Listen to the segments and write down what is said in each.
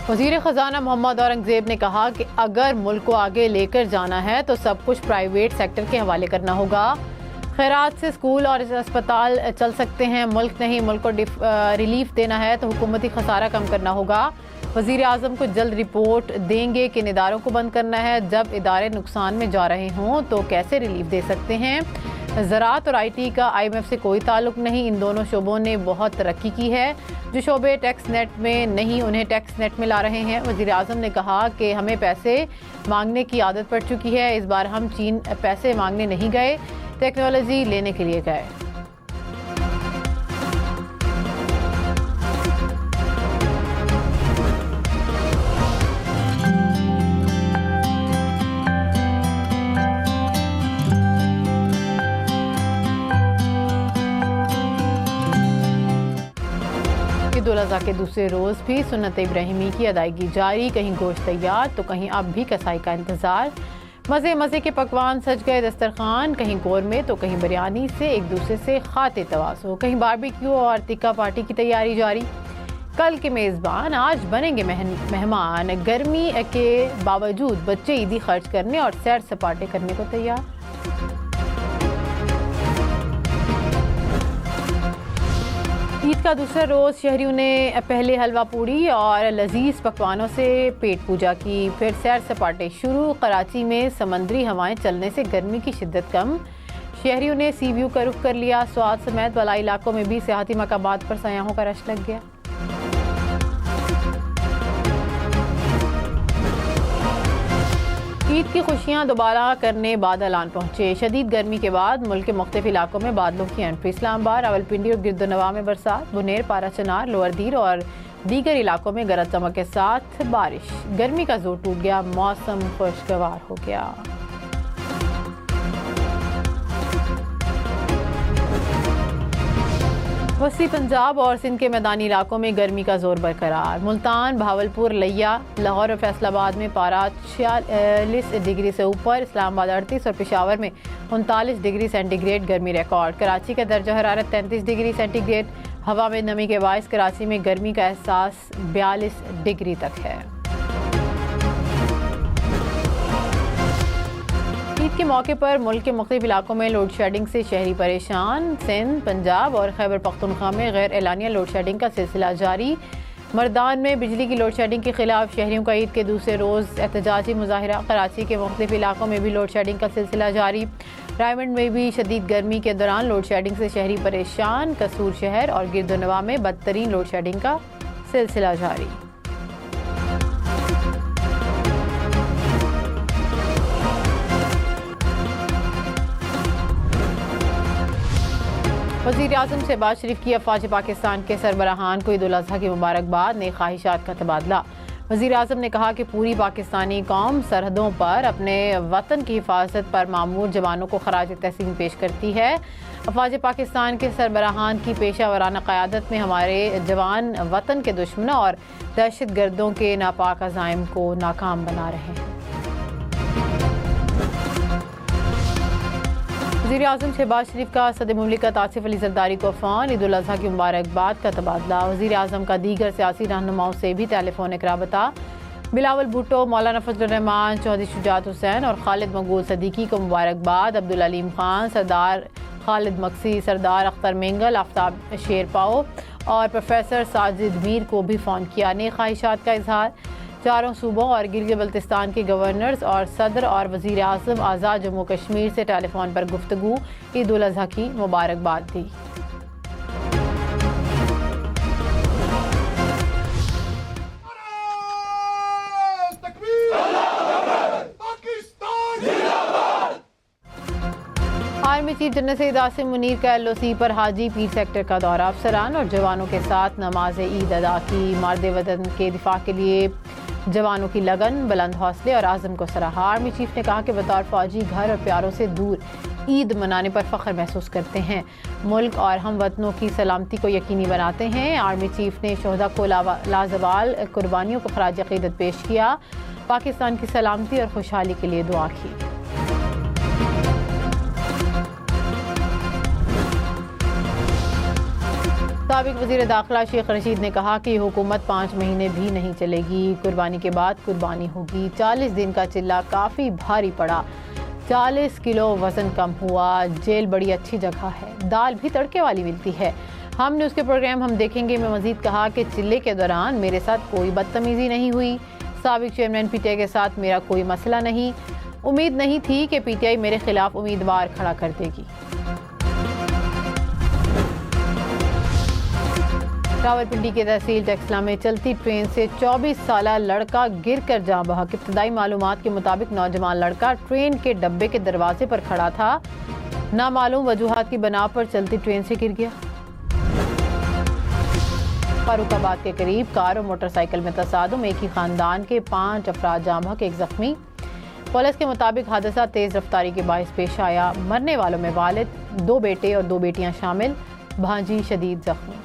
वज़ीर ख़जाना मोहम्मद औरंगज़ेब ने कहा कि अगर मुल्क को आगे लेकर जाना है तो सब कुछ प्राइवेट सेक्टर के हवाले करना होगा। खैरात से स्कूल और अस्पताल चल सकते हैं, मुल्क नहीं। मुल्क को रिलीफ देना है तो हुकूमती खसारा कम करना होगा। वज़ीर आज़म को जल्द रिपोर्ट देंगे कि इन इदारों को बंद करना है। जब इदारे नुकसान में जा रहे हों तो कैसे रिलीफ दे सकते हैं। ज़राअत और IT का IMF से कोई ताल्लुक नहीं। इन दोनों शोबों ने बहुत तरक्की की है। जो शोबे टैक्स नेट में नहीं उन्हें टैक्स नेट में ला रहे हैं। वज़ीर आज़म ने कहा कि हमें पैसे मांगने की आदत पड़ चुकी है। इस बार हम चीन पैसे मांगने नहीं गए, टेक्नोलॉजी लेने के लिए गए। ईद उल अज़हा के दूसरे रोज़ भी सुन्नत इब्राहिमी की अदायगी जारी। कहीं गोश्त तैयार तो कहीं अब भी कसाई का इंतज़ार। मज़े मज़े के पकवान सज गए दस्तरखान, कहीं कौरमे तो कहीं बिरयानी से एक दूसरे से खाते तवाज़ो। कहीं बारबेक्यू और तिक्का पार्टी की तैयारी जारी। कल के मेज़बान आज बनेंगे मेहमान। गर्मी के बावजूद बच्चे ईदी खर्च करने और सैर सपाटे करने को तैयार। ईद का दूसरा रोज़ शहरियों ने पहले हलवा पूड़ी और लजीज पकवानों से पेट पूजा की, फिर सैर सपाटे शुरू। कराची में समंदरी हवाएं चलने से गर्मी की शिद्दत कम। शहरियों ने सी व्यू का रुख कर लिया। स्वाद समेत वाला इलाकों में भी सियाहती मकामात पर सयाहों का रश लग गया। ईद की खुशियां दोबारा करने बादल आन पहुंचे। शदीद गर्मी के बाद मुल्क के मुख्तलिफ इलाकों में बादलों की एंट्री। इस्लामाबाद, रावलपिंडी और गिरदोनवा में बरसात। बुनेर, पारा चनार, लोअर दीर और दीगर इलाकों में गरज चमक के साथ बारिश। गर्मी का जोर टूट गया, मौसम खुशगवार हो गया। वसी पंजाब और सिंध के मैदानी इलाकों में गर्मी का जोर बरकरार। मुल्तान, भावलपुर, लिया, लाहौर और फैसलाबाद में पारा 46 डिग्री से ऊपर। इस्लामाबाद 38 और पेशावर में 39 डिग्री सेंटीग्रेड गर्मी रिकॉर्ड। कराची का दर्जा हरारत 33 डिग्री सेंटीग्रेड। हवा में नमी के बायस कराची में गर्मी का एहसास 42 डिग्री तक है। ईद के मौके पर मुल्क के मुख्तलिफ इलाकों में लोड शेडिंग से शहरी परेशान। सिंध, पंजाब और खैबर पख्तूनख्वा में गैर एलानिया लोड शेडिंग का सिलसिला जारी। मर्दान में बिजली की लोड शेडिंग के खिलाफ शहरियों का ईद के दूसरे रोज़ एहतजाजी मुजाहिरा। कराची के मुख्तलिफ इलाकों में भी लोड शेडिंग का सिलसिला जारी। रायमंड में भी शदीद गर्मी के दौरान लोड शेडिंग से शहरी परेशान। कसूर शहर और गिरदोनवा में बदतरीन लोड शेडिंग का सिलसिला जारी। वज़ीर आज़म शहबाज शरीफ की अफवाज पाकिस्तान के सरबराहान को ईद उल अज़हा की मुबारकबाद। ने ख्वाहिशात का तबादला। वज़ीर आज़म ने कहा कि पूरी पाकिस्तानी कौम सरहदों पर अपने वतन की हिफाजत पर मामूर जवानों को खराज तहसीन पेश करती है। अफवाज पाकिस्तान के सरबराहान की पेशा वराना क़यादत में हमारे जवान वतन के दुश्मनों और दहशत गर्दों के नापाक अज़ाइम को नाकाम बना रहे हैं। वज़ीर आज़म शहबाज शरीफ का सदर मुमलिकत आसिफ अली ज़रदारी को फ़ोन। ईद उल अज़हा की मुबारकबाद का तबादला। वज़ीर आज़म का दीगर सियासी रहनुमाओं से भी टेलीफोनिक राबता। बिलावल भुट्टो, मौलाना फजलुर रहमान, चौधरी शुजात हुसैन और खालिद मकबूल सदीकी को मुबारकबाद। अब्दुल अलीम खान, सरदार खालिद मक्सी, सरदार अख्तर मेंगल, आफ्ताब शेरपाओ और प्रोफेसर साजिद मीर को भी फ़ोन किया। ने ख्वाहिशात का इजहार। चारों सूबों और गिलगित बल्तिस्तान के गवर्नर्स और सदर और वज़ीर आज़म आज़ाद जम्मू कश्मीर से टेलीफोन पर गुफ्तगू। ईद उल अज़हा की मुबारकबाद दी। Army chief general Syed Asim Munir का LOC पर हाजी पीर सेक्टर का दौरा। अफसरान और जवानों के साथ नमाज ईद अदा की। मर्द वतन के दिफा के लिए जवानों की लगन, बुलंद हौसले और आज़म को सराहा। आर्मी चीफ ने कहा कि बतौर फौजी घर और प्यारों से दूर ईद मनाने पर फ़ख्र महसूस करते हैं। मुल्क और हम वतनों की सलामती को यकीनी बनाते हैं। आर्मी चीफ ने शोहदा को लाजवाल कुर्बानियों को खराज अक़ीदत पेश किया। पाकिस्तान की सलामती और खुशहाली के लिए दुआ की। साबिक वज़ीर दाखिला शेख रशीद ने कहा कि हुकूमत 5 महीने भी नहीं चलेगी, कुर्बानी के बाद कुर्बानी होगी। 40 दिन का चिल्ला काफ़ी भारी पड़ा, 40 किलो वज़न कम हुआ। जेल बड़ी अच्छी जगह है, दाल भी तड़के वाली मिलती है। हमने उसके प्रोग्राम हम देखेंगे में मज़ीद कहा कि चिल्ले के दौरान मेरे साथ कोई बदतमीज़ी नहीं हुई। साबिक चेयरमैन पीटीआई के साथ मेरा कोई मसला नहीं। उम्मीद नहीं थी कि पीटीआई मेरे खिलाफ उम्मीदवार खड़ा कर देगी। रावलपिंडी के तहसील टेक्सला में चलती ट्रेन से 24 साला लड़का गिरकर जाँ बहक। इब्तदाई मालूमात के मुताबिक नौजवान लड़का ट्रेन के डब्बे के दरवाजे पर खड़ा था, नामालूम वजूहात की बना पर चलती ट्रेन से गिर गया। फारूकाबाद के करीब कार और मोटरसाइकिल में तसादुम, एक ही खानदान के 5 अफराद जाँ बहक, एक जख्मी। पुलिस के मुताबिक हादसा तेज रफ्तारी के बायस पेश आया। मरने वालों में वालिद, 2 बेटे और 2 बेटियां शामिल, भांजी शदीद जख्मी।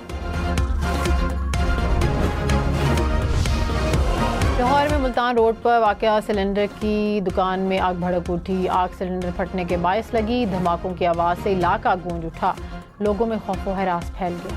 लाहौर में मुल्तान रोड पर वाक़या सिलेंडर की दुकान में आग भड़क उठी। आग सिलेंडर फटने के बायस लगी। धमाकों की आवाज़ से इलाका गूंज उठा, लोगों में खौफ व हरास फैल गया।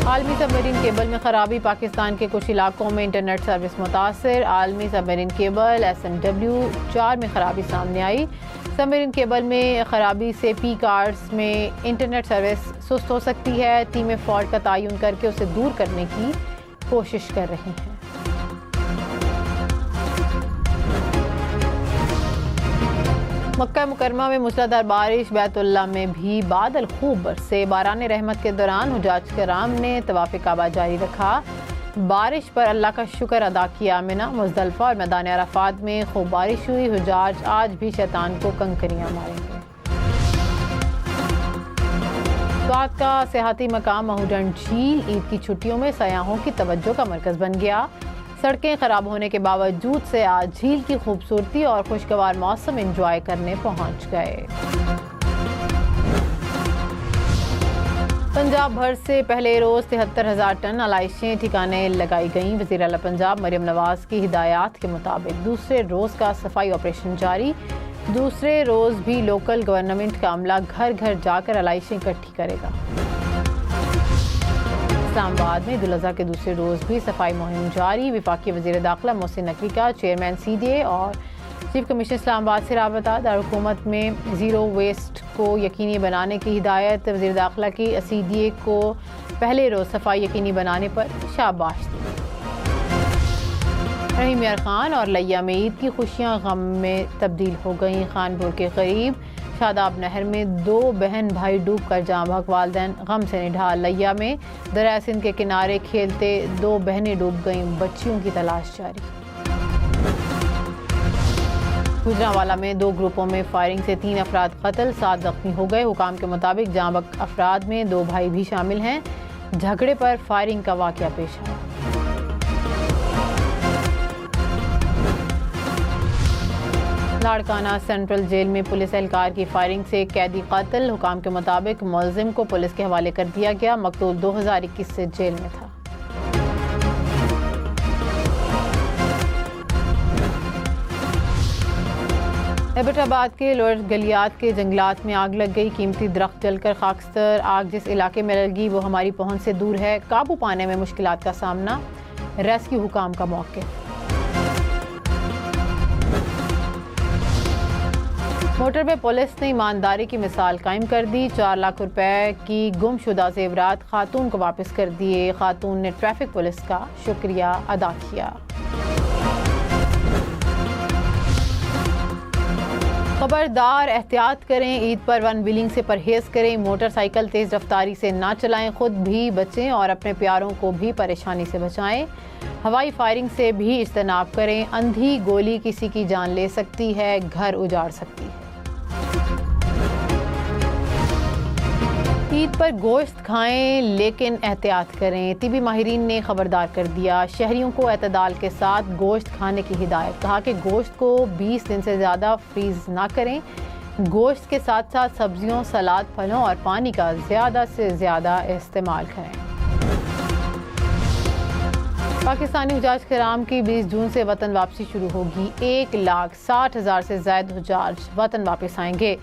आलमी सबमरीन केबल में खराबी, पाकिस्तान के कुछ इलाकों में इंटरनेट सर्विस मुतासर। आलमी सबमरीन केबल SMW-4 में खराबी सामने आई। सबमरीन केबल में खराबी से पी कार्ड्स में इंटरनेट सर्विस सुस्त हो सकती है। टीमें फॉल्ट का तयन करके उसे दूर करने की कोशिश कर रही हैं। मक्का मुकरमा में मूसलाधार बारिश, बैतुल्लाह में भी बादल खूब बरसे। बारान रहमत के दौरान हुजाज कराम ने तवाफ़ काबा जारी रखा। बारिश पर अल्लाह का शुक्र अदा किया। मिना, मुज़दलिफ़ा और मैदान अराफात में खूब बारिश हुई। हुजाज आज भी शैतान को कंकरियां मारेंगे। स्वात का सियाहती मकाम महूडन झील ईद की छुट्टियों में सयाहों की तवज्जो का मरकज़ बन गया। सड़कें खराब होने के बावजूद से आज झील की खूबसूरती और खुशगवार मौसम एंजॉय करने पहुंच गए। पंजाब भर से पहले रोज 73,000 टन आलाइशें ठिकाने लगाई गईं। वज़ीर आला पंजाब मरियम नवाज की हिदायत के मुताबिक दूसरे रोज का सफाई ऑपरेशन जारी। दूसरे रोज भी लोकल गवर्नमेंट का अमला घर घर जाकर आलाइशें इकट्ठी करेगा। इस्लामाबाद में ईद उल अज़हा के दूसरे रोज भी सफाई मुहिम जारी। वफाकी वज़ीर दाखिला मोहसिन नकवी का चेयरमैन CDA और चीफ कमिश्नर इस्लामाबाद से राबता। दारुल-हुकूमत में ज़ीरो वेस्ट को यकीनी बनाने की हिदायत। वज़ीर दाखिला की CDA को पहले रोज़ सफाई यकीनी बनाने पर शाबाश दी। रहीम यार खान और लैया में ईद की खुशियाँ गम में तब्दील हो गईं। खानपुर के करीब शादाब नहर में 2 बहन भाई डूब कर जाँ बहक, वालिदैन गम से निढाल। लैया में दरिया सिंध के किनारे खेलते 2 बहनें डूब गईं, बच्चियों की तलाश जारी। गुजरांवाला में 2 ग्रुपों में फायरिंग से 3 अफराद कत्ल, 7 जख्मी हो गए। हुकाम के मुताबिक जाँ बहक अफराद में 2 भाई भी शामिल हैं। झगड़े पर फायरिंग का वाक़या पेश आया। लाड़काना सेंट्रल जेल में पुलिस एहलकार की फायरिंग से कैदी कत्ल। हुकाम के मुताबिक मुलजिम को पुलिस के हवाले कर दिया गया। मकतूल 2021 से जेल में था। एबटाबाद के लोअर गलियात के जंगलात में आग लग गई। कीमती दरख्त जलकर खाकस्तर। आग जिस इलाके में लगी वो हमारी पहुंच से दूर है। काबू पाने में मुश्किलात का सामना। रेस्क्यू हुकाम का मौके। मोटरवे पुलिस ने ईमानदारी की मिसाल कायम कर दी। 4 लाख रुपए की गुमशुदा जेवरात खातून को वापस कर दिए। खातून ने ट्रैफिक पुलिस का शुक्रिया अदा किया। खबरदार, एहतियात करें। ईद पर वन व्हीलिंग से परहेज करें। मोटरसाइकिल तेज रफ्तारी से ना चलाएं। खुद भी बचें और अपने प्यारों को भी परेशानी से बचाएं। हवाई फायरिंग से भी इज्तनाब करें। अंधी गोली किसी की जान ले सकती है, घर उजाड़ सकती है। ईद पर गोश्त खाएं लेकिन एहतियात करें। तिबी माहिरीन ने खबरदार कर दिया। शहरियों को एतदाल के साथ गोश्त खाने की हिदायत। कहा कि गोश्त को 20 दिन से ज़्यादा फ्रीज ना करें। गोश्त के साथ साथ सब्जियों, सलाद, फलों और पानी का ज़्यादा से ज़्यादा इस्तेमाल करें। पाकिस्तानी हुजाज कराम की 20 जून से वतन वापसी शुरू होगी। 1,60,000 से ज़ायद हुजाज वतन वापस आएंगे।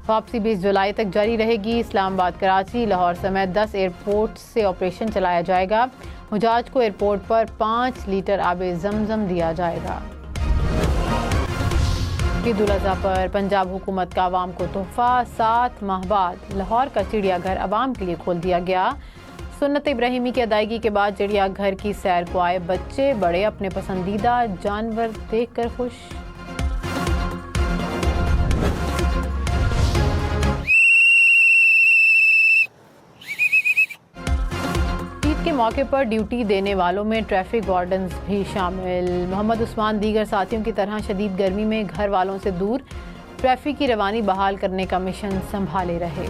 वापसी 20 जुलाई तक जारी रहेगी। इस्लामाबाद, कराची, लाहौर समेत 10 एयरपोर्ट से ऑपरेशन चलाया जाएगा। हुजाज को एयरपोर्ट पर 5 लीटर आबे जमजम दिया जाएगा। ईद उल अज़हा पर पंजाब हुकूमत का आवाम को तोहफा। 7 माह बाद लाहौर का चिड़ियाघर आवाम के लिए खोल दिया गया। सुन्नत इब्राहिमी की अदायगी के बाद चिड़ियाघर की सैर को आए बच्चे बड़े अपने पसंदीदा जानवर देखकर खुश। ईद के मौके पर ड्यूटी देने वालों में ट्रैफिक वार्डन्स भी शामिल। मोहम्मद उस्मान दीगर साथियों की तरह शदीद गर्मी में घर वालों से दूर ट्रैफिक की रवानी बहाल करने का मिशन संभाले रहे।